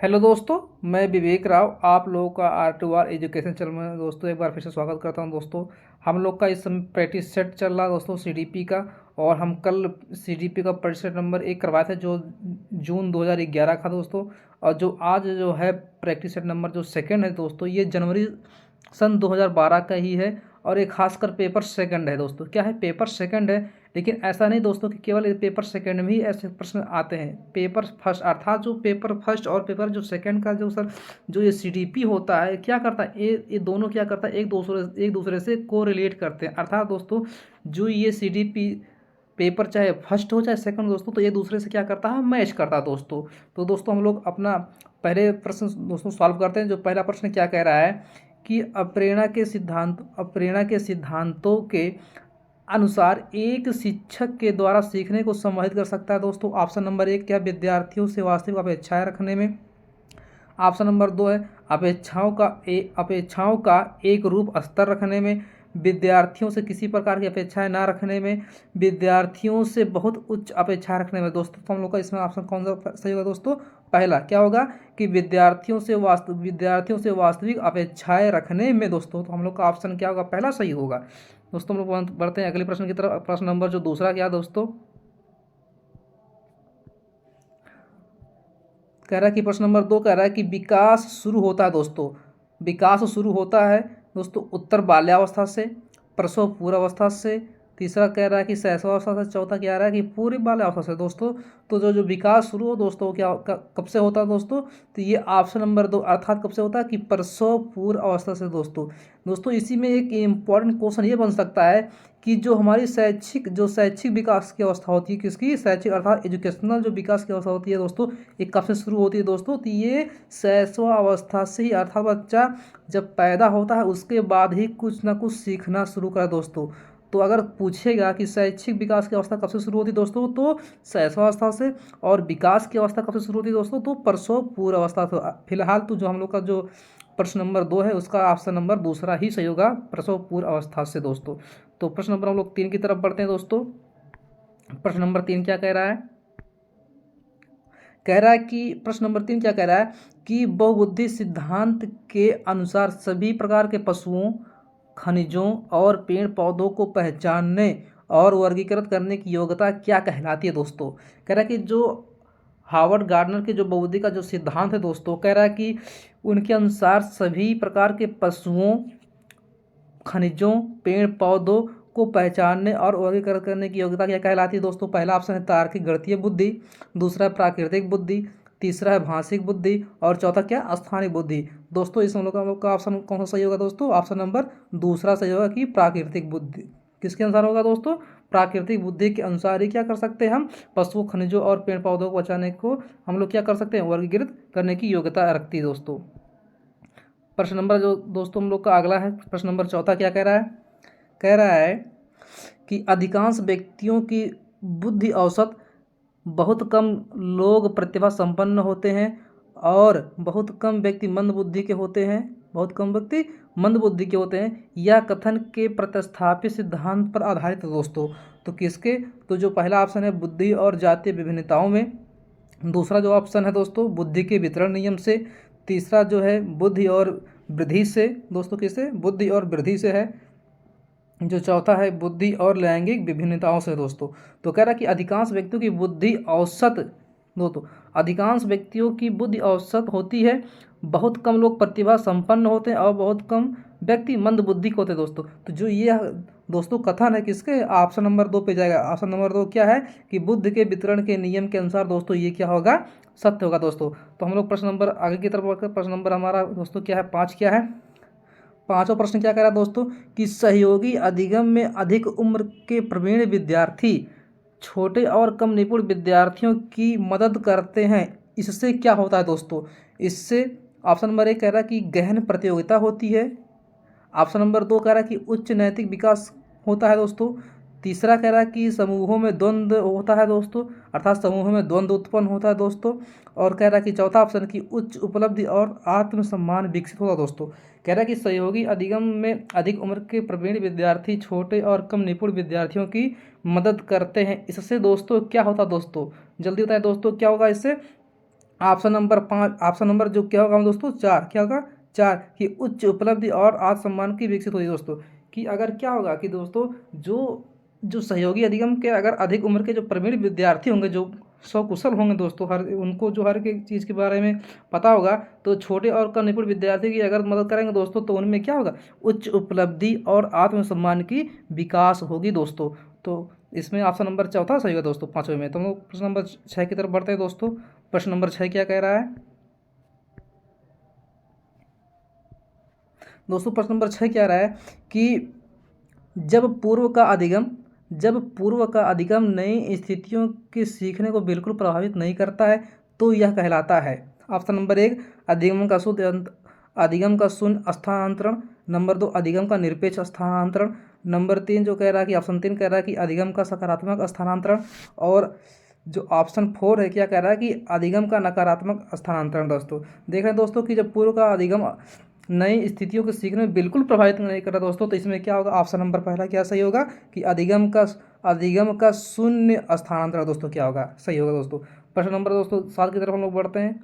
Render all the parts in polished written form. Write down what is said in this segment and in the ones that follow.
Hello दोस्तों, मैं विवेक राव आप लोगों का R2R एजुकेशन चैनल में दोस्तों एक बार फिर से स्वागत करता हूं। दोस्तों हम लोग का इस समय प्रैक्टिस सेट चल रहा है दोस्तों सीडीपी का। और हम कल सीडीपी का प्रैक्टिस सेट नंबर 1 करवाए थे जो जून 2011 का दोस्तों। और जो आज जो है प्रैक्टिस सेट नंबर जो सेकंड है दोस्तों, ये जनवरी सन 2012 का ही है। और ये खासकर पेपर सेकंड है दोस्तों। क्या है, पेपर सेकंड है, लेकिन ऐसा नहीं दोस्तों कि केवल पेपर सेकंड में ही ऐसे प्रश्न आते हैं। पेपर फर्स्ट अर्थात जो पेपर फर्स्ट और पेपर जो सेकंड का जो सर जो ये सीडीपी होता है, क्या करता है, ये दोनों क्या करता है, एक दूसरे से कोरिलेट करते हैं। अर्थात दोस्तों जो ये सीडीपी पेपर चाहे फर्स्ट हो चाहे सेकंड दोस्तों, तो एक दूसरे से क्या करता है, मैच करता है दोस्तों। तो दोस्तों हम लोग अपना पहले प्रश्न दोस्तों सॉल्व करते हैं। जो पहला प्रश्न क्या कह रहा है कि अप्रेरणा के सिद्धांतों के अनुसार एक शिक्षक के द्वारा सीखने को संवर्धित कर सकता है दोस्तों। ऑप्शन नंबर 1 क्या, विद्यार्थियों से वास्तविक अपेक्षाएं रखने में। ऑप्शन नंबर 2 है अपेक्षाओं का एक रूप स्तर रखने में। विद्यार्थियों से किसी प्रकार की अपेक्षाएं ना रखने में। विद्यार्थियों से बहुत उच्च अपेक्षाएं रखने में दोस्तों। तो हम लोग का इसमें ऑप्शन कौन सा सही होगा दोस्तों? पहला क्या होगा कि विद्यार्थियों से वास्तविक अपेक्षाएं रखने में दोस्तों। तो हम लोग का ऑप्शन क्या होगा, पहला सही होगा दोस्तों। हम लोग बढ़ते हैं अगले प्रश्न की तरफ। प्रश्न नंबर जो दूसरा क्या दोस्तों कह रहा है कि प्रश्न नंबर 2 कह रहा है कि विकास शुरू होता है दोस्तों। विकास शुरू होता है दोस्तों उत्तर बाल्यावस्था से, प्रसव पूर्वावस्था से। तीसरा कह रहा है कि शैशवावस्था से। चौथा क्या रहा है कि पूर्व बाल्यावस्था से दोस्तों। तो जो जो विकास शुरू हो दोस्तों क्या कब से होता है दोस्तों? तो ये ऑप्शन नंबर 2 अर्थात कब से होता है कि प्रसव पूर्व अवस्था से दोस्तों। दोस्तों इसी में एक इम्पॉर्टेंट क्वेश्चन ये बन सकता है कि जो हमारी शैक्षिक विकास की अवस्था होती है, किसकी शैक्षिक अर्थात एजुकेशनल जो विकास की अवस्था होती है दोस्तों, ये कब से शुरू होती है दोस्तों? तो ये शैशव अवस्था से ही, अर्थात बच्चा जब पैदा होता है उसके बाद ही कुछ ना कुछ सीखना शुरू करा दोस्तों। तो अगर पूछेगा कि शैक्षिक विकास की अवस्था कब से शुरू होती है दोस्तों, तो शैशवावस्था से। और विकास की अवस्था कब से शुरू होती है दोस्तों? तो प्रसव पूर्व अवस्था से। फिलहाल तो जो हम लोग का जो प्रश्न नंबर 2 है उसका ऑप्शन नंबर दूसरा ही सही होगा, प्रसव पूर्व अवस्था से दोस्तों। तो प्रश्न नंबर हम लोग 3 की तरफ बढ़ते हैं दोस्तों। प्रश्न नंबर 3 क्या कह रहा है? प्रश्न नंबर 3 क्या कह रहा है कि बहुबुद्धि सिद्धांत के अनुसार सभी प्रकार के पशुओं, खनिजों और पेड़ पौधों को पहचानने और वर्गीकृत करने की योग्यता क्या कहलाती है दोस्तों? कह रहा है कि जो हार्वर्ड गार्डनर के जो बहुबुद्धि का जो सिद्धांत है दोस्तों, कह रहा है कि उनके अनुसार सभी प्रकार के पशुओं, खनिजों, पेड़ पौधों को पहचानने और वर्गीकृत करने की योग्यता क्या कहलाती है दोस्तों? पहला ऑप्शन है तार्किक गणितीय बुद्धि, दूसरा है प्राकृतिक बुद्धि, तीसरा है भाषिक बुद्धि और चौथा क्या, स्थानिक बुद्धि। दोस्तों इस हम लोग का ऑप्शन कौन सा सही होगा दोस्तों? ऑप्शन नंबर दूसरा सही होगा कि प्राकृतिक बुद्धि। किसके अनुसार होगा दोस्तों? प्राकृतिक बुद्धि के अनुसार ही क्या कर सकते हैं हम, पशुओं, खनिजों और पेड़ पौधों को बचाने को हम लोग क्या कर सकते हैं, वर्गीकृत करने की योग्यता रखती है दोस्तों। प्रश्न नंबर जो दोस्तों हम लोग का अगला है, प्रश्न नंबर चौथा क्या कह रहा है? कह रहा है कि अधिकांश व्यक्तियों की बुद्धि औसत, बहुत कम लोग प्रतिभा संपन्न होते हैं और बहुत कम व्यक्ति मंद बुद्धि के होते हैं। बहुत कम व्यक्ति मंद बुद्धि के होते हैं। यह कथन के प्रतिस्थापित सिद्धांत पर आधारित है दोस्तों। तो किसके? तो जो पहला ऑप्शन है बुद्धि और जातीय विभिन्नताओं में। दूसरा जो ऑप्शन है दोस्तों बुद्धि के वितरण नियम से। तीसरा जो है बुद्धि और वृद्धि से दोस्तों, किससे? बुद्धि और वृद्धि से है। जो चौथा है बुद्धि और लैंगिक विभिन्नताओं से दोस्तों। तो कह रहा है कि अधिकांश व्यक्तियों की बुद्धि औसत दोस्तों, अधिकांश व्यक्तियों की बुद्धि औसत होती है, बहुत कम लोग प्रतिभा संपन्न होते हैं और बहुत कम व्यक्ति मंद बुद्धि के होते हैं दोस्तों। तो जो ये दोस्तों कथन है किसके, ऑप्शन नंबर 2 पे जाएगा। ऑप्शन नंबर 2 क्या है कि बुद्धि के वितरण के नियम के अनुसार दोस्तों ये क्या होगा, सत्य होगा दोस्तों। तो हम लोग प्रश्न नंबर आगे की तरफ बढ़कर प्रश्न नंबर हमारा दोस्तों क्या है, 5 क्या है? पांचवा प्रश्न क्या कह रहा है दोस्तों कि सहयोगी अधिगम में अधिक उम्र के प्रवीण विद्यार्थी छोटे और कम निपुण विद्यार्थियों की मदद करते हैं। इससे क्या होता है दोस्तों? इससे ऑप्शन नंबर 1 कह रहा है कि गहन प्रतियोगिता होती है। ऑप्शन नंबर 2 कह रहा है कि उच्च नैतिक विकास होता है दोस्तों। तीसरा कह रहा है कि समूहों में द्वंद्व होता है दोस्तों, अर्थात समूहों में द्वंद्व उत्पन्न होता है दोस्तों। और कह रहा है कि चौथा ऑप्शन की उच्च उपलब्धि और आत्मसम्मान विकसित होता है दोस्तों। कह रहा है कि सहयोगी अधिगम में अधिक उम्र के प्रवीण विद्यार्थी छोटे और कम निपुण विद्यार्थियों की मदद करते हैं। इससे दोस्तों क्या होता है दोस्तों, जल्दी बताएं दोस्तों क्या होगा इससे? ऑप्शन नंबर 5, ऑप्शन नंबर जो क्या होगा दोस्तों 4, क्या होगा 4 कि उच्च उपलब्धि और आत्मसम्मान की विकसित होगी दोस्तों। कि अगर क्या होगा कि दोस्तों जो जो सहयोगी अधिगम के अगर अधिक उम्र के जो प्रवीण विद्यार्थी होंगे, जो सकुशल होंगे दोस्तों, हर उनको जो हर एक चीज़ के बारे में पता होगा, तो छोटे और कम निपुण विद्यार्थी की अगर मदद करेंगे दोस्तों, तो उनमें क्या होगा उच्च उपलब्धि और आत्मसम्मान की विकास होगी दोस्तों। तो इसमें ऑप्शन नंबर चौथा सही होगा दोस्तों 5वें में। तो हम लोग प्रश्न नंबर 6 की तरफ बढ़ते हैं दोस्तों। प्रश्न नंबर 6 क्या कह रहा है दोस्तों? प्रश्न नंबर 6 क्या रहा है कि जब पूर्व का अधिगम नई स्थितियों के सीखने को बिल्कुल प्रभावित नहीं करता है, तो यह कहलाता है। ऑप्शन नंबर 1 अधिगम का शून्य स्थानांतरण। नंबर 2 अधिगम का निरपेक्ष स्थानांतरण। नंबर 3 जो कह रहा है कि ऑप्शन 3 कह रहा है कि अधिगम का सकारात्मक स्थानांतरण। और जो ऑप्शन 4 है क्या कह रहा है कि अधिगम का नकारात्मक स्थानांतरण। दोस्तों देख रहे हैं दोस्तों कि जब पूर्व का अधिगम नई स्थितियों को सीखने में बिल्कुल प्रभावित नहीं कर रहा दोस्तों, तो इसमें क्या होगा ऑप्शन नंबर पहला क्या सही होगा कि अधिगम का शून्य स्थानांतरण दोस्तों क्या होगा सही होगा दोस्तों। प्रश्न नंबर दोस्तों 7 की तरफ हम लोग बढ़ते हैं।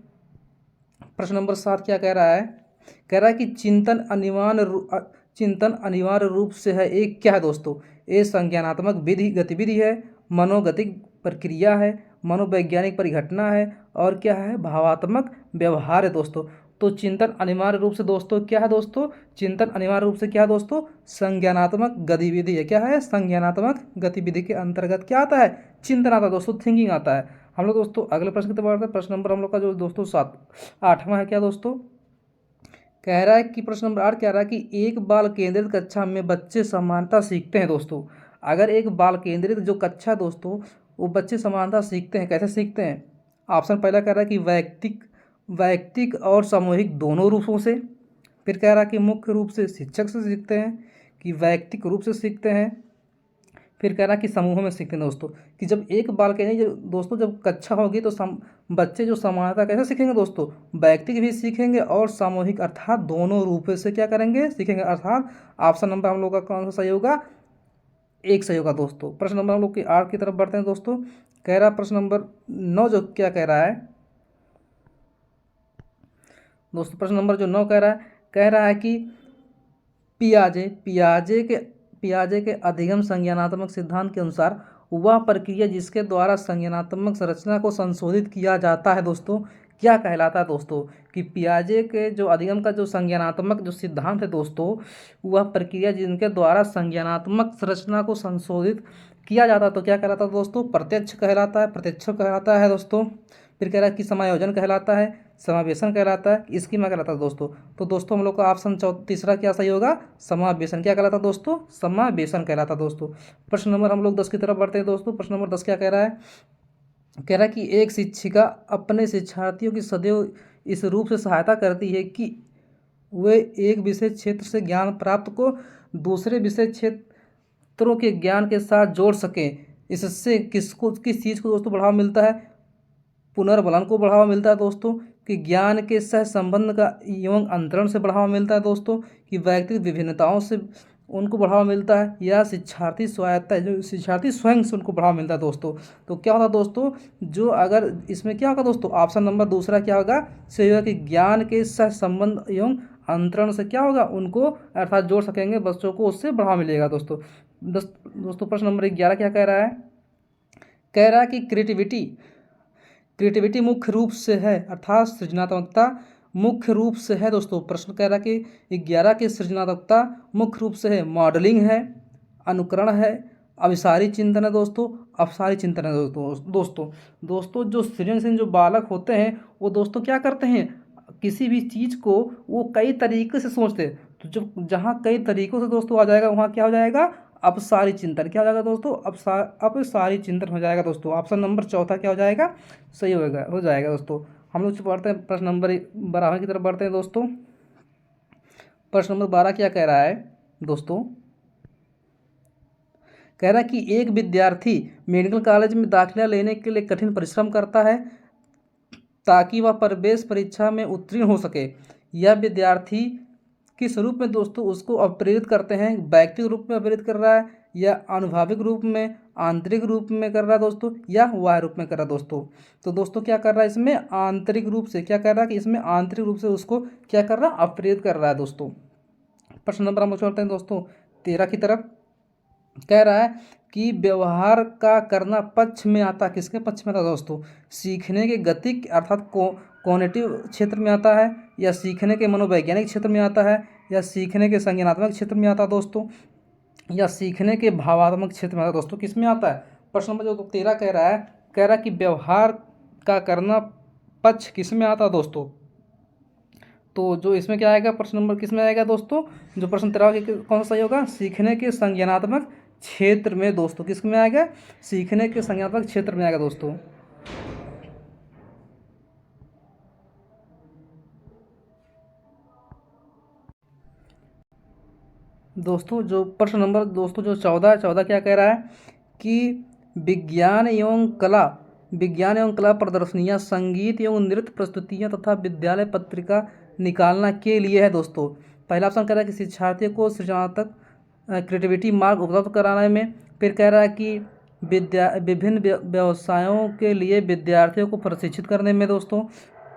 प्रश्न नंबर 7 क्या कह रहा है? कह रहा है कि चिंतन अनिवार्य रूप से है एक क्या है दोस्तों? ये संज्ञानात्मक विधि गतिविधि है, मनोगतिक प्रक्रिया है, मनोवैज्ञानिक परिघटना है, और क्या है भावात्मक व्यवहार है दोस्तों। तो चिंतन अनिवार्य रूप से दोस्तों क्या है दोस्तों? चिंतन अनिवार्य रूप से क्या है दोस्तों? संज्ञानात्मक गतिविधि है। क्या है? संज्ञानात्मक गतिविधि के अंतर्गत क्या आता है? चिंतन आता है दोस्तों, थिंकिंग आता है। हम लोग दोस्तों अगले प्रश्न की तरफ बढ़ते हैं। प्रश्न नंबर हम लोग का जो दोस्तों 8वां है क्या दोस्तों? कह रहा है कि प्रश्न नंबर 8 कह रहा है कि एक बाल केंद्रित कक्षा में बच्चे समानता सीखते हैं दोस्तों। अगर एक बाल केंद्रित जो कक्षा दोस्तों, वो बच्चे समानता सीखते हैं, कैसे सीखते हैं? ऑप्शन पहला कह रहा है कि वैयक्तिक और सामूहिक दोनों रूपों से। फिर कह रहा है कि मुख्य रूप से शिक्षक से सीखते हैं, कि वैयक्तिक रूप से सीखते हैं। फिर कह रहा है कि समूहों में सीखते हैं दोस्तों। कि जब एक बाल केंद्रित दोस्तों जब कक्षा होगी तो बच्चे जो समानता कैसे सीखेंगे दोस्तों? वैयक्तिक भी सीखेंगे और सामूहिक अर्थात दोनों रूपों से क्या करेंगे सीखेंगे। अर्थात ऑप्शन नंबर हम लोग का कौन सा सही होगा? एक सही होगा दोस्तों। प्रश्न नंबर हम लोग की 8 की तरफ बढ़ते हैं दोस्तों। कह रहा है प्रश्न नंबर 9 जो क्या कह रहा है दोस्तों? प्रश्न नंबर जो 9 कह रहा है कि पियाजे के अधिगम संज्ञानात्मक सिद्धांत के अनुसार वह प्रक्रिया जिसके द्वारा संज्ञानात्मक संरचना को संशोधित किया जाता है दोस्तों, क्या कहलाता है दोस्तों? कि पियाजे के जो अधिगम का जो संज्ञानात्मक जो सिद्धांत है दोस्तों, वह प्रक्रिया जिनके द्वारा संज्ञानात्मक संरचना को संशोधित किया जाता है, तो क्या कहलाता है दोस्तों? प्रत्यक्ष कहलाता है दोस्तों। फिर कह रहा है कि समायोजन कहलाता है, समावेशन कहलाता है, स्कीमा कहलाता है दोस्तों। तो दोस्तों हम लोग का ऑप्शन तीसरा क्या सही होगा? समावेशन। क्या कहलाता है दोस्तों? समावेशन कहलाता है दोस्तों। प्रश्न नंबर हम लोग 10 की तरफ बढ़ते हैं दोस्तों। प्रश्न नंबर 10 क्या कह रहा है? कह रहा है कि एक शिक्षिका अपने शिक्षार्थियों की सदैव इस रूप से सहायता करती है कि वे एक विशेष क्षेत्र से ज्ञान प्राप्त को दूसरे विशेष क्षेत्रों के ज्ञान के साथ जोड़ सकें। इससे किस चीज़ को दोस्तों बढ़ावा मिलता है? पुनर्बलन को बढ़ावा मिलता है दोस्तों। कि ज्ञान के सह संबंध का एवं अंतरण से बढ़ावा मिलता है दोस्तों। कि व्यक्तिगत विभिन्नताओं से उनको बढ़ावा मिलता है, या शिक्षार्थी स्वायत्ता जो शिक्षार्थी स्वयं से उनको बढ़ावा मिलता है दोस्तों। तो क्या होगा दोस्तों? जो अगर इसमें क्या होगा दोस्तों? ऑप्शन नंबर दूसरा क्या होगा सही होगा कि ज्ञान के सह संबंध एवं अंतरण से क्या होगा उनको अर्थात जोड़ सकेंगे बच्चों को, उससे बढ़ावा मिलेगा दोस्तों। दोस्तों प्रश्न नंबर 11 क्या कह रहा है? कह रहा है कि क्रिएटिविटी मुख्य रूप से है, अर्थात सृजनात्मकता मुख्य रूप से है दोस्तों। प्रश्न कह रहा है कि 11 की सृजनात्मकता मुख्य रूप से है, मॉडलिंग है, अनुकरण है, अभिसारी चिंतन है दोस्तों, अपसारी चिंतन है दोस्तों जो सृजनशील जो बालक होते हैं वो दोस्तों क्या करते हैं? किसी भी चीज़ को वो कई तरीके से सोचते हैं। तो जब जहाँ कई तरीकों से दोस्तों आ जाएगा, वहाँ क्या हो जाएगा? अपसारी चिंतन। क्या हो जाएगा दोस्तों? अपसारी चिंतन हो जाएगा दोस्तों। ऑप्शन नंबर चौथा क्या हो जाएगा? सही हो जाएगा दोस्तों। हम लोग पढ़ते हैं प्रश्न नंबर 12 की तरफ बढ़ते हैं दोस्तों। प्रश्न नंबर 12 क्या कह रहा है दोस्तों? कह रहा है कि एक विद्यार्थी मेडिकल कॉलेज में दाखिला लेने के लिए कठिन परिश्रम करता है ताकि वह प्रवेश परीक्षा में उत्तीर्ण हो सके। यह विद्यार्थी किस रूप में दोस्तों उसको प्रेरित करते हैं? व्यक्तिगत रूप में प्रेरित कर रहा है, या अनुभाविक रूप में, आंतरिक रूप में कर रहा है दोस्तों, या बाह्य रूप में कर रहा है दोस्तों। तो दोस्तों क्या कर रहा है इसमें, आंतरिक रूप से क्या कर रहा है कि इसमें आंतरिक रूप से उसको क्या कर रहा है, अप्रेरित कर रहा है दोस्तों। प्रश्न नंबर हम लोग चलते हैं दोस्तों 13 की तरफ। कह रहा है कि व्यवहार का करना पक्ष में आता, किसके पक्ष में आता दोस्तों, सीखने के गतिक अर्थात कॉग्निटिव क्षेत्र में आता है, या सीखने के मनोवैज्ञानिक क्षेत्र में आता है, या सीखने के संज्ञानात्मक क्षेत्र में आता है दोस्तों, या सीखने के भावात्मक क्षेत्र में आता है दोस्तों, किस में आता है। प्रश्न नंबर जो 13 कह रहा है, कह रहा है कि व्यवहार का करना पक्ष किस में आता है दोस्तों। तो जो इसमें क्या आएगा, प्रश्न नंबर किस में आएगा दोस्तों, जो प्रश्न 13 कौन सा सही होगा, सीखने के संज्ञानात्मक क्षेत्र में दोस्तों, किस में आएगा, सीखने के संज्ञानात्मक क्षेत्र में आएगा दोस्तों। दोस्तों जो प्रश्न नंबर दोस्तों जो 14 क्या कह रहा है कि विज्ञान एवं कला प्रदर्शनियां, संगीत एवं नृत्य प्रस्तुतियां तथा विद्यालय पत्रिका निकालना के लिए है दोस्तों। पहला ऑप्शन कह रहा है कि शिक्षार्थियों को सृजनात्मक क्रिएटिविटी मार्ग उपलब्ध कराने में। फिर कह रहा है कि विभिन्न व्यवसायों के लिए विद्यार्थियों को प्रशिक्षित करने में दोस्तों।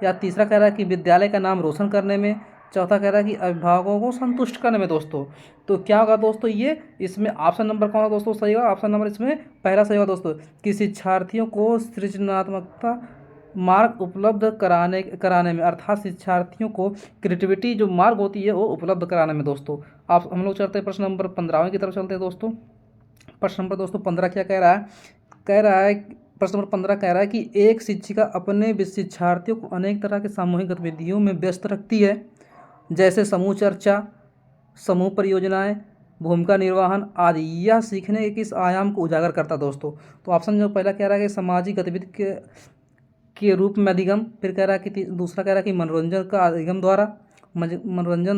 या तीसरा कह रहा है कि विद्यालय का नाम रोशन करने में। चौथा कह रहा है कि अभिभावकों को संतुष्ट करने में दोस्तों। तो क्या होगा दोस्तों, ये इसमें ऑप्शन नंबर कौन होगा दोस्तों, सही होगा ऑप्शन नंबर इसमें पहला सही होगा दोस्तों, कि शिक्षार्थियों को सृजनात्मकता मार्ग उपलब्ध कराने में, अर्थात शिक्षार्थियों को क्रिएटिविटी जो मार्ग होती है वो उपलब्ध कराने में दोस्तों। आप हम लोग चलते हैं प्रश्न नंबर 15 की तरफ चलते हैं दोस्तों। प्रश्न नंबर दोस्तों 15 क्या कह रहा है, प्रश्न नंबर 15 कह रहा है कि एक शिक्षिका अपने शिक्षार्थियों को अनेक तरह के सामूहिक गतिविधियों में व्यस्त रखती है, जैसे समूह चर्चा, समूह परियोजनाएं, भूमिका निर्वहन आदि। यह सीखने के किस आयाम को उजागर करता दोस्तों। तो ऑप्शन जो पहला कह रहा है कि सामाजिक गतिविधि के रूप में अधिगम। फिर कह रहा है कि दूसरा कह रहा है कि मनोरंजन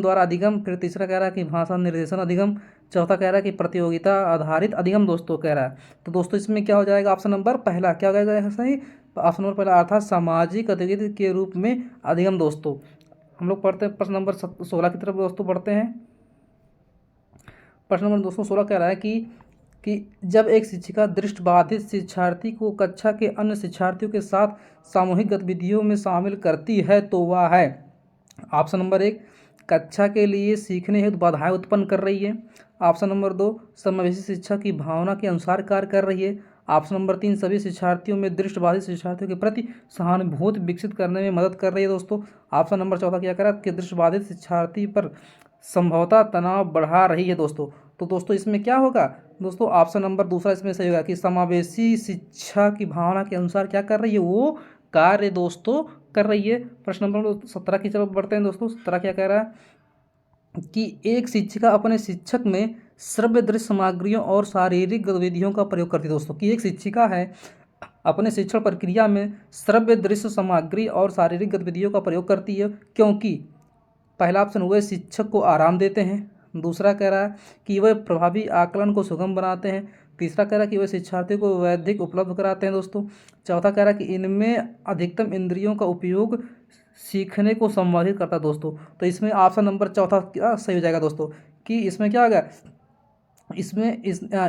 द्वारा अधिगम। फिर तीसरा कह रहा है कि भाषा निर्देशन अधिगम। चौथा कह रहा है कि प्रतियोगिता आधारित अधिगम दोस्तों कह रहा है। तो दोस्तों इसमें क्या हो जाएगा, ऑप्शन नंबर पहला क्या हो जाएगा सही, ऑप्शन नंबर पहला अर्थात सामाजिक गतिविधि के रूप में अधिगम दोस्तों। हम लोग पढ़ते हैं प्रश्न नंबर 16 की तरफ दोस्तों पढ़ते हैं। प्रश्न नंबर दोस्तों 16 कह रहा है कि जब एक शिक्षिका दृष्टिबाधित शिक्षार्थी को कक्षा के अन्य शिक्षार्थियों के साथ सामूहिक गतिविधियों में शामिल करती है तो वह है। ऑप्शन नंबर 1 कक्षा के लिए सीखने हेतु बाधाएं उत्पन्न कर रही है। ऑप्शन नंबर 2 समावेशी शिक्षा की भावना के अनुसार कार्य कर रही है। ऑप्शन नंबर 3 सभी शिक्षार्थियों में दृष्टिबाधित शिक्षार्थियों के प्रति सहानुभूति विकसित करने में मदद कर रही है दोस्तों। ऑप्शन नंबर 4 क्या करा कि दृष्टिबाधित शिक्षार्थी पर संभवतः तनाव बढ़ा रही है दोस्तों। तो दोस्तों इसमें क्या होगा दोस्तों, ऑप्शन नंबर दूसरा इसमें सही होगा कि समावेशी शिक्षा की भावना के अनुसार क्या कर रही है, वो कार्य दोस्तों कर रही है। प्रश्न नंबर 17 की तरफ बढ़ते हैं दोस्तों। 17 क्या कह रहा है कि एक शिक्षिका अपने शिक्षक में श्रव्य दृश्य सामग्रियों और शारीरिक गतिविधियों का प्रयोग करती है दोस्तों। कि एक शिक्षिका है अपने शिक्षण प्रक्रिया में श्रव्य दृश्य सामग्री और शारीरिक गतिविधियों का प्रयोग करती है, क्योंकि पहला ऑप्शन वे शिक्षक को आराम देते हैं। दूसरा कह रहा है कि वे प्रभावी आकलन को सुगम बनाते हैं। तीसरा कह रहा है कि वे शिक्षार्थियों को वैधिक उपलब्ध कराते हैं दोस्तों। चौथा कह रहा है कि इनमें अधिकतम इंद्रियों का उपयोग सीखने को संवर्धित करता है दोस्तों। तो इसमें ऑप्शन नंबर चौथा क्या सही हो जाएगा दोस्तों, कि इसमें क्या होगा,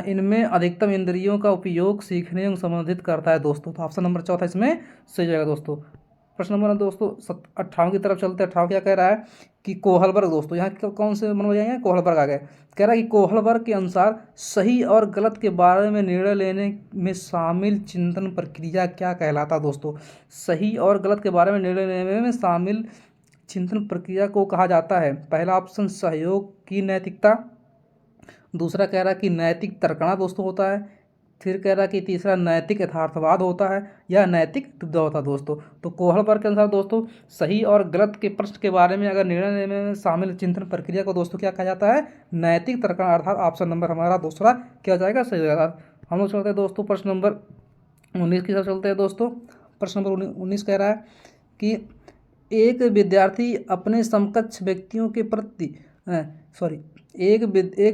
इनमें अधिकतम इंद्रियों का उपयोग सीखने को संवर्धित करता है दोस्तों। तो ऑप्शन नंबर चौथा इसमें सही हो जाएगा दोस्तों। प्रश्न नंबर दोस्तों 58 की तरफ चलते हैं। 58 क्या कह रहा है कि कोहलबर्ग दोस्तों, यहाँ कौन से मन में जाएंगे, कोहलबर्ग आ गए। कह रहा है कि कोहलबर्ग के अनुसार सही और गलत के बारे में निर्णय लेने में शामिल चिंतन प्रक्रिया क्या कहलाता दोस्तों। सही और गलत के बारे में निर्णय लेने में शामिल चिंतन प्रक्रिया को कहा जाता है। पहला ऑप्शन सहयोग की नैतिकता। दूसरा कह रहा है कि नैतिक तर्कणा दोस्तों होता है। फिर कह रहा है कि तीसरा नैतिक यथार्थवाद होता है या नैतिक दुविधा होता है दोस्तों। तो कोहलबर्ग के अनुसार दोस्तों सही और गलत के प्रश्न के बारे में अगर निर्णय लेने में शामिल चिंतन प्रक्रिया को दोस्तों क्या कहा जाता है, नैतिक तर्क, अर्थात ऑप्शन नंबर हमारा दूसरा क्या हो जाएगा, सही हो जाएगा। हम लोग चलते हैं दोस्तों प्रश्न नंबर 19 की तरफ चलते हैं दोस्तों। प्रश्न नंबर 19 कह रहा है कि एक विद्यार्थी अपने समकक्ष व्यक्तियों के प्रति एक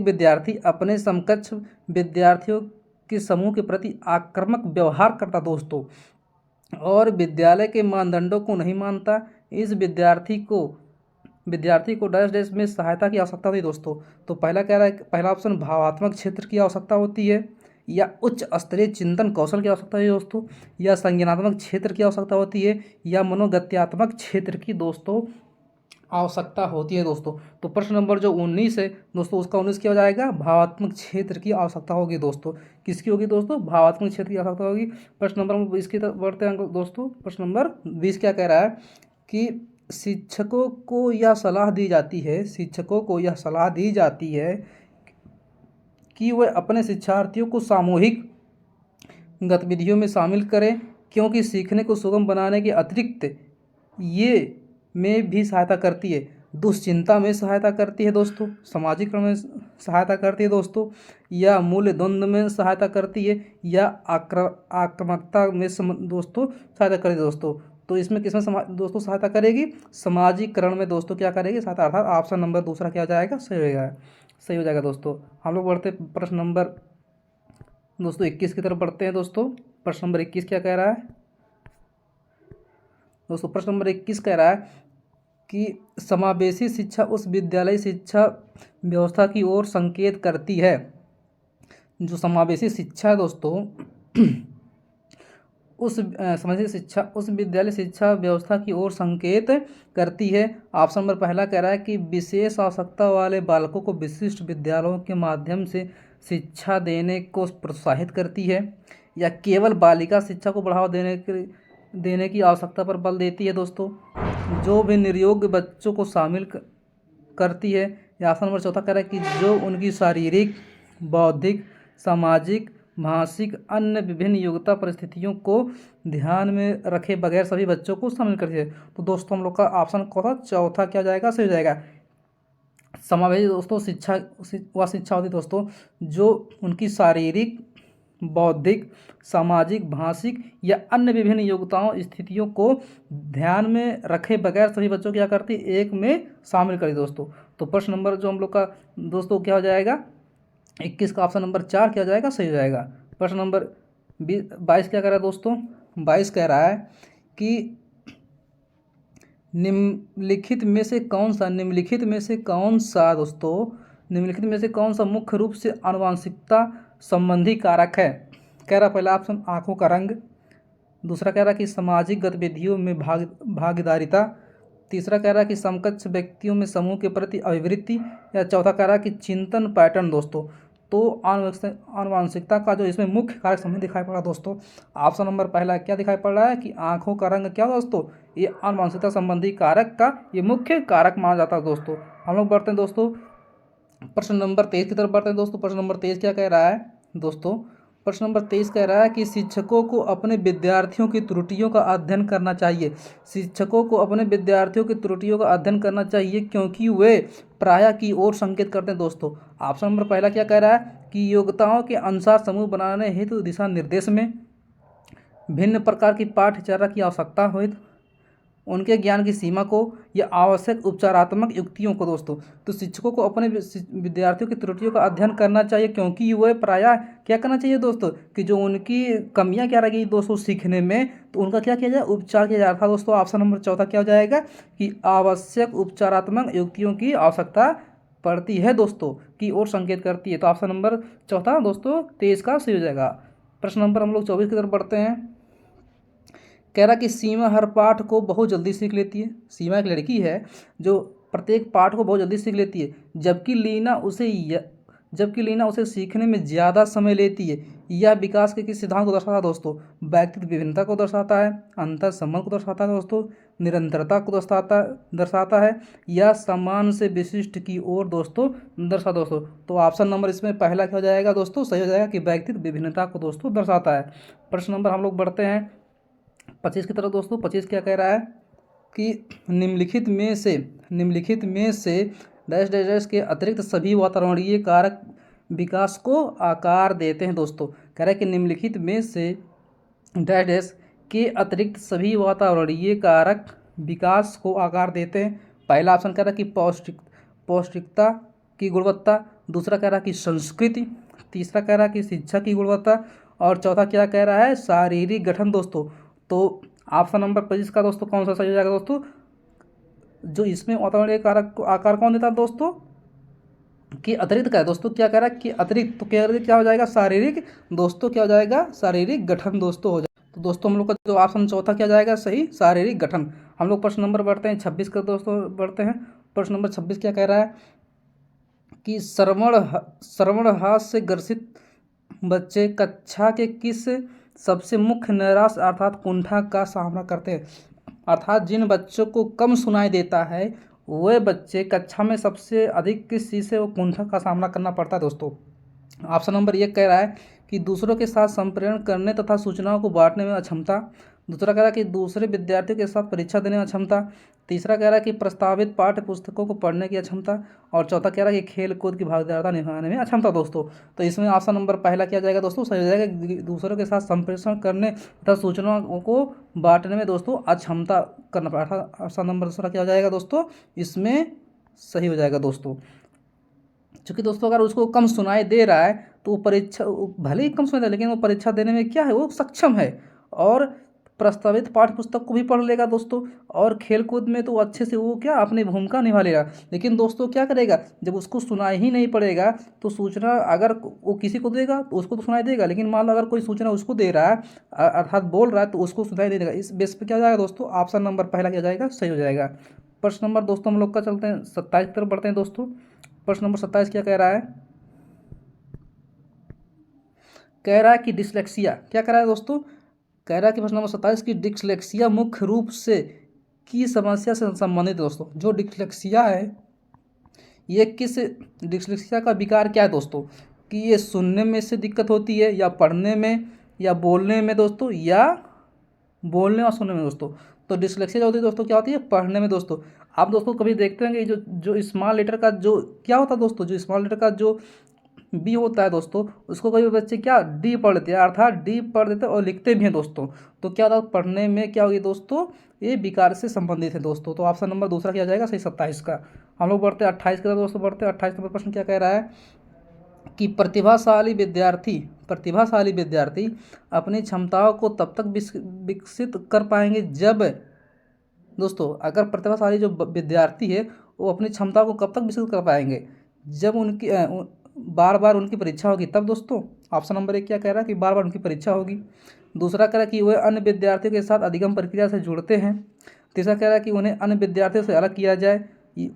विद्यार्थी अपने समकक्ष विद्यार्थियों के समूह के प्रति आक्रामक व्यवहार करता दोस्तों और विद्यालय के मानदंडों को नहीं मानता। इस विद्यार्थी को विद्यार्थी को डैश डैश में सहायता की आवश्यकता होती है दोस्तों। तो पहला कह रहा है, पहला ऑप्शन भावात्मक क्षेत्र की आवश्यकता होती है, या उच्च स्तरीय चिंतन कौशल की आवश्यकता है दोस्तों, या संज्ञानात्मक क्षेत्र की आवश्यकता होती है, या मनोगत्यात्मक क्षेत्र की दोस्तों आवश्यकता होती है दोस्तों। तो प्रश्न नंबर जो 19 है दोस्तों, उसका 19 क्या हो जाएगा, भावात्मक क्षेत्र की आवश्यकता होगी दोस्तों। किसकी होगी दोस्तों, भावात्मक क्षेत्र की आवश्यकता होगी। प्रश्न नंबर 20 की तरफ बढ़ते हैं दोस्तों। प्रश्न नंबर 20 क्या कह रहा है कि शिक्षकों को यह सलाह दी जाती है, शिक्षकों को यह सलाह दी जाती है कि वह अपने शिक्षार्थियों को सामूहिक गतिविधियों में शामिल करें, क्योंकि सीखने को सुगम बनाने के अतिरिक्त ये में भी सहायता करती है, दुश्चिंता में सहायता करती है दोस्तों, सामाजिकरण में सहायता करती है दोस्तों, या मूल्य द्वंद्व में सहायता करती है, या आक्रामकता में दोस्तों सहायता करती है दोस्तों। तो इसमें किसमें दोस्तों सहायता करेगी, सामाजिकरण में दोस्तों क्या करेगी सहायता, अर्थात ऑप्शन नंबर दूसरा क्या हो जाएगा, सही हो जाएगा दोस्तों। हम लोग बढ़ते प्रश्न नंबर दोस्तों 21 की तरफ बढ़ते हैं दोस्तों। प्रश्न नंबर 21 क्या कह रहा है दोस्तों, प्रश्न नंबर 21 कह रहा है कि समावेशी शिक्षा उस विद्यालय शिक्षा व्यवस्था की ओर संकेत करती है। जो समावेशी शिक्षा है दोस्तों समावेशी शिक्षा उस विद्यालय शिक्षा व्यवस्था की ओर संकेत करती है। ऑप्शन नंबर पहला कह रहा है कि विशेष आवश्यकता वाले बालकों को विशिष्ट विद्यालयों के माध्यम से शिक्षा देने को प्रोत्साहित करती है, या केवल बालिका शिक्षा को बढ़ावा देने की आवश्यकता पर बल देती है दोस्तों, जो भी निर्योग्य बच्चों को शामिल करती है। या ऑप्शन नंबर चौथा कह रहा है कि जो उनकी शारीरिक, बौद्धिक, सामाजिक, मानसिक अन्य विभिन्न योग्यता परिस्थितियों को ध्यान में रखे बगैर सभी बच्चों को शामिल करती है। तो दोस्तों हम लोग का ऑप्शन कौन सा, चौथा क्या हो जाएगा, सही हो जाएगा। समावेशी दोस्तों शिक्षा वह शिक्षा होती है दोस्तों जो उनकी शारीरिक, बौद्धिक, सामाजिक, भाषिक या अन्य विभिन्न योग्यताओं स्थितियों को ध्यान में रखे बगैर सभी बच्चों क्या करती है, एक में शामिल करी दोस्तों। तो प्रश्न नंबर जो हम लोग का दोस्तों क्या हो जाएगा, 21 का ऑप्शन नंबर 4 क्या हो जाएगा, सही हो जाएगा। प्रश्न नंबर 22 क्या कह रहा है दोस्तों, 22 कह रहा है कि निम्नलिखित में से कौन सा मुख्य रूप से आनुवांशिकता संबंधी कारक है। कह रहा पहला ऑप्शन आंखों का रंग, दूसरा कह रहा कि सामाजिक गतिविधियों में भागीदारिता, तीसरा कह रहा कि समकक्ष व्यक्तियों में समूह के प्रति अभिवृत्ति, या चौथा कह रहा कि चिंतन पैटर्न दोस्तों। तो आनुवांशिकता का जो इसमें मुख्य कारक समझ दिखाई पड़ा दोस्तों, ऑप्शन नंबर पहला क्या दिखाई पड़ रहा है कि आंखों का रंग क्या दोस्तों, ये आनुवांशिकता संबंधी कारक का ये मुख्य कारक माना जाता है दोस्तों। हम लोग बढ़ते हैं दोस्तों प्रश्न नंबर 23 की तरफ बढ़ते हैं दोस्तों। प्रश्न नंबर 23 क्या कह रहा है दोस्तों, प्रश्न नंबर 23 कह रहा है कि शिक्षकों को अपने विद्यार्थियों की त्रुटियों का अध्ययन करना चाहिए। शिक्षकों को अपने विद्यार्थियों की त्रुटियों का अध्ययन करना चाहिए क्योंकि वे प्रायः की ओर संकेत करते हैं दोस्तों। ऑप्शन नंबर पहला क्या कह रहा है कि योग्यताओं के अनुसार समूह बनाने हेतु दिशा निर्देश में, भिन्न प्रकार की पाठ्यचर्या की आवश्यकता हो, उनके ज्ञान की सीमा को, या आवश्यक उपचारात्मक युक्तियों को दोस्तों। तो शिक्षकों को अपने विद्यार्थियों की त्रुटियों का अध्ययन करना चाहिए क्योंकि वह प्रायः क्या करना चाहिए दोस्तों कि जो उनकी कमियां क्या रहेगी दोस्तों सीखने में, तो उनका क्या किया जाए, उपचार किया जाता था दोस्तों। ऑप्शन नंबर चौथा क्या हो जाएगा कि आवश्यक उपचारात्मक युक्तियों की आवश्यकता पड़ती है दोस्तों, की ओर संकेत करती है। तो ऑप्शन नंबर चौथा दोस्तों 23 का सही हो जाएगा। प्रश्न नंबर हम लोग 24 की तरफ बढ़ते हैं। कह रहा कि सीमा हर पाठ को बहुत जल्दी सीख लेती है। सीमा एक लड़की है जो प्रत्येक पाठ को बहुत जल्दी सीख लेती है, जबकि लीना उसे सीखने में ज़्यादा समय लेती है। यह विकास के किस सिद्धांत को दर्शाता है दोस्तों, व्यक्तित्व विभिन्नता को दर्शाता है, अंतर संबंध को दर्शाता है दोस्तों, निरंतरता को दर्शाता है, या समान से विशिष्ट की ओर दोस्तों दर्शाता दोस्तों। तो ऑप्शन नंबर इसमें पहला क्या हो जाएगा दोस्तों, सही हो जाएगा कि व्यक्तित्व विभिन्नता को दोस्तों दर्शाता है। प्रश्न नंबर हम लोग बढ़ते हैं 25 की तरफ दोस्तों। 25 क्या कह रहा है कि निम्नलिखित में से डैश डैश डैश के अतिरिक्त सभी वातावरणीय कारक विकास को आकार देते हैं दोस्तों। कह रहा है कि निम्नलिखित में से डैश डैश के अतिरिक्त सभी वातावरणीय कारक विकास को आकार देते हैं। पहला ऑप्शन कह रहा है कि पौष्टिकता की गुणवत्ता, दूसरा कह रहा है कि संस्कृति, तीसरा कह रहा है कि शिक्षा की गुणवत्ता, और चौथा क्या कह रहा है, शारीरिक गठन दोस्तों। तो ऑप्शन नंबर 25 का दोस्तों कौन सा सही हो जाएगा दोस्तों, जो इसमें वातावरणीय कारक को आकार कौन देता है दोस्तों, कि अतिरिक्त का है दोस्तों, क्या कह रहा है कि अतिरिक्त, तो क्या हो जाएगा शारीरिक, दोस्तों क्या हो जाएगा शारीरिक गठन दोस्तों हो जाएगा। तो दोस्तों हम लोग का जो ऑप्शन चौथा क्या जाएगा सही, शारीरिक गठन। हम लोग प्रश्न नंबर बढ़ते हैं 26 का दोस्तों, बढ़ते हैं। प्रश्न नंबर 26 क्या कह रहा है कि श्रवणहास से ग्रसित बच्चे कक्षा के किस सबसे मुख्य निराश अर्थात कुंठा का सामना करते हैं। अर्थात जिन बच्चों को कम सुनाई देता है वे बच्चे कक्षा में सबसे अधिक किस चीज़ से वो कुंठा का सामना करना पड़ता है दोस्तों। ऑप्शन नंबर 1 कह रहा है कि दूसरों के साथ संप्रेषण करने तथा सूचनाओं को बांटने में अक्षमता। दूसरा कह रहा है कि दूसरे विद्यार्थियों के साथ परीक्षा देने में अक्षमता। तीसरा कह रहा है कि प्रस्तावित पाठ्य पुस्तकों को पढ़ने की अक्षमता। और चौथा कह रहा है कि खेल कूद की भागीदारिता निभाने में अक्षमता दोस्तों। तो इसमें ऑप्शन नंबर पहला क्या जाएगा दोस्तों, सही हो जाएगा दूसरों के साथ संप्रेषण करने तथा सूचनाओं को बांटने में दोस्तों अक्षमता करना पड़ा। ऑप्शन नंबर दूसरा क्या हो जाएगा दोस्तों, इसमें सही हो जाएगा दोस्तों। क्योंकि दोस्तों अगर उसको कम सुनाई दे रहा है तो वो परीक्षा, भले ही कम सुनाई दे लेकिन वो परीक्षा देने में क्या है, वो सक्षम है। और प्रस्तावित पाठ्य पुस्तक को भी पढ़ लेगा दोस्तों। और खेल कूद में तो अच्छे से वो क्या अपनी भूमिका निभा लेगा। लेकिन दोस्तों क्या करेगा, जब उसको सुनाई ही नहीं पड़ेगा तो सूचना अगर वो किसी को देगा तो उसको तो सुनाई देगा, लेकिन मान लो अगर कोई सूचना उसको दे रहा है अर्थात बोल रहा है तो उसको सुनाई नहीं देगा। इस बेस पर क्या जाएगा दोस्तों, ऑप्शन नंबर पहला क्या जाएगा, सही हो जाएगा। प्रश्न नंबर दोस्तों हम लोग का चलते हैं 27 की तरफ बढ़ते हैं दोस्तों। प्रश्न नंबर 27 क्या कह रहा है, कह रहा है कि डिसलेक्सिया, क्या कह रहा है दोस्तों, कह रहा है कि प्रश्न नंबर 27 की डिसलेक्सिया मुख्य रूप से की समस्या से संबंधित दोस्तों। जो डिसलेक्सिया है ये किस, डिसलेक्सिया का विकार क्या है दोस्तों, कि ये सुनने में से दिक्कत होती है या पढ़ने में या बोलने में दोस्तों, या बोलने और सुनने में दोस्तों। तो डिसलेक्सिया जो होती है दोस्तों क्या होती है, पढ़ने में दोस्तों। आप दोस्तों कभी देखते हैं कि जो स्मॉल लेटर का जो क्या होता है दोस्तों, जो स्मॉल लेटर का जो बी होता है दोस्तों, उसको कभी बच्चे क्या डी पढ़ लेते हैं, अर्थात डी पढ़ देते हैं और लिखते भी हैं दोस्तों। तो क्या होता है पढ़ने में क्या होगी दोस्तों, ये विकार से संबंधित है दोस्तों। तो ऑप्शन नंबर दूसरा क्या जाएगा सही 27 का। हम लोग बढ़ते हैं 28 की तरफ दोस्तों, बढ़ते हैं 28 नंबर प्रश्न क्या कह रहा है कि प्रतिभाशाली विद्यार्थी अपनी क्षमताओं को तब तक विकसित कर पाएंगे जब, दोस्तों अगर प्रतिभाशाली जो विद्यार्थी है वो अपनी क्षमता को कब तक विकसित कर पाएंगे, जब उनकी बार बार उनकी परीक्षा होगी तब दोस्तों। ऑप्शन नंबर 1 क्या कह रहा है कि बार बार उनकी परीक्षा होगी। दूसरा कह रहा है कि वे अन्य विद्यार्थियों के साथ अधिगम प्रक्रिया से जुड़ते हैं। तीसरा कह रहा है कि उन्हें अन्य विद्यार्थियों से अलग किया जाए,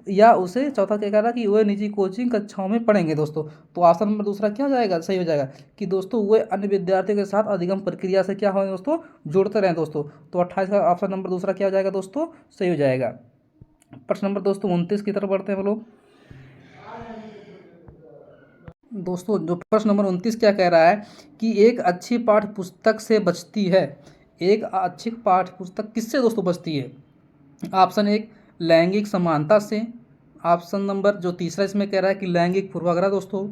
या उसे चौथा क्या कह रहा है कि वे निजी कोचिंग कक्षाओं में पढ़ेंगे दोस्तों। तो ऑप्शन नंबर दूसरा क्या हो जाएगा, सही हो जाएगा कि दोस्तों वे अन्य विद्यार्थियों के साथ अधिगम प्रक्रिया से क्या हो दोस्तों, जुड़ते रहें दोस्तों। तो 28 का ऑप्शन नंबर दूसरा क्या हो जाएगा दोस्तों, सही हो जाएगा। प्रश्न नंबर दोस्तों 29 की तरफ बढ़ते हैं हम लोग दोस्तों। जो प्रश्न नंबर 29 क्या कह रहा है कि एक अच्छी पाठ्य पुस्तक से बचती है, एक अच्छी पाठ्य पुस्तक किससे दोस्तों बचती है। ऑप्शन 1 लैंगिक समानता से। ऑप्शन नंबर जो तीसरा इसमें कह रहा है कि लैंगिक पूर्वाग्रह दोस्तों।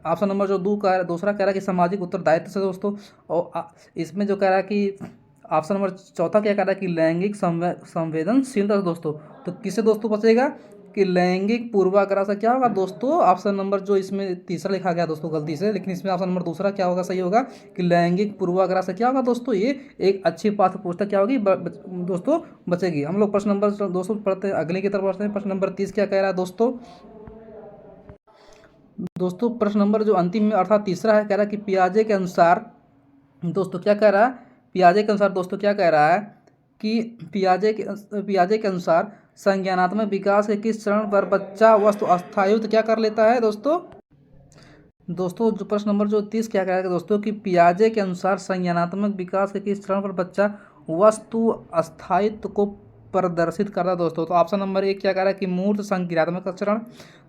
ऑप्शन नंबर जो दूसरा कह रहा है कि सामाजिक उत्तरदायित्व से दोस्तों। और इसमें जो कह रहा है कि ऑप्शन नंबर चौथा क्या कह रहा है कि लैंगिक संवेदनशीलता से दोस्तों। तो किससे दोस्तों बचेगा, कि लैंगिक पूर्वाग्रह से क्या होगा दोस्तों। ऑप्शन नंबर जो इसमें तीसरा लिखा गया दोस्तों गलती से, लेकिन इसमें ऑप्शन नंबर दूसरा क्या होगा, सही होगा कि लैंगिक पूर्वाग्रह से क्या होगा दोस्तों, ये एक अच्छी पाठ्य पुस्तक क्या होगी दोस्तों, बचेगी। हम लोग प्रश्न नंबर दोस्तों पढ़ते हैं, अगले की तरफ बढ़ते हैं। प्रश्न नंबर 30 क्या कह रहा है दोस्तों। प्रश्न नंबर जो अंतिम में अर्थात तीसरा है, कह रहा है कि पियाजे के अनुसार दोस्तों क्या कह रहा है, पियाजे के अनुसार दोस्तों क्या कह रहा है कि पियाजे के अनुसार संज्ञानात्मक विकास के किस चरण पर बच्चा वस्तु अस्थायित्व क्या कर लेता है दोस्तों। जो प्रश्न नंबर जो 30 क्या कह रहा है दोस्तों कि पियाजे के अनुसार संज्ञानात्मक विकास के किस चरण पर बच्चा वस्तु अस्थायित्व को प्रदर्शित करता है दोस्तों। तो ऑप्शन नंबर 1 क्या कह रहा है कि मूर्त संक्रियात्मक चरण।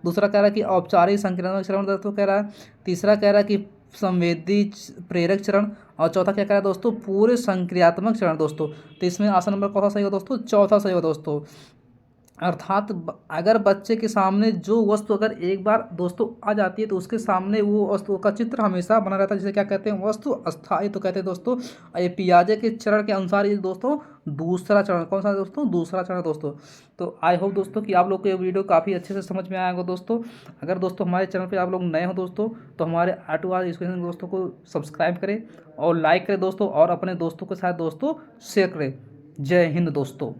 दूसरा कह रहा है कि औपचारिक संक्रियात्मक चरण दोस्तों कह रहा है। तीसरा कह रहा है कि संवेदी प्रेरक चरण। और चौथा क्या कह रहा है दोस्तों, पूरे संक्रियात्मक चरण दोस्तों। तो इसमें ऑप्शन नंबर कौन सा सही होगा दोस्तों, चौथा सही होगा दोस्तों। अर्थात अगर बच्चे के सामने जो वस्तु अगर एक बार दोस्तों आ जाती है तो उसके सामने वो वस्तु का चित्र हमेशा बना रहता है, जिसे क्या कहते हैं, वस्तु अस्थायी तो कहते हैं दोस्तों। ये पियाजे के चरण के अनुसार ये दोस्तों दूसरा चरण कौन सा है दोस्तों, दूसरा चरण दोस्तों। तो आई होप दोस्तों कि आप लोग को ये वीडियो काफ़ी अच्छे से समझ में आया होगा दोस्तों। अगर दोस्तों हमारे चैनल पर आप लोग नए हो दोस्तों तो हमारे ऑटो एजुकेशन दोस्तों को सब्सक्राइब करें और लाइक करें दोस्तों, और अपने दोस्तों के साथ दोस्तों शेयर करें। जय हिंद दोस्तों।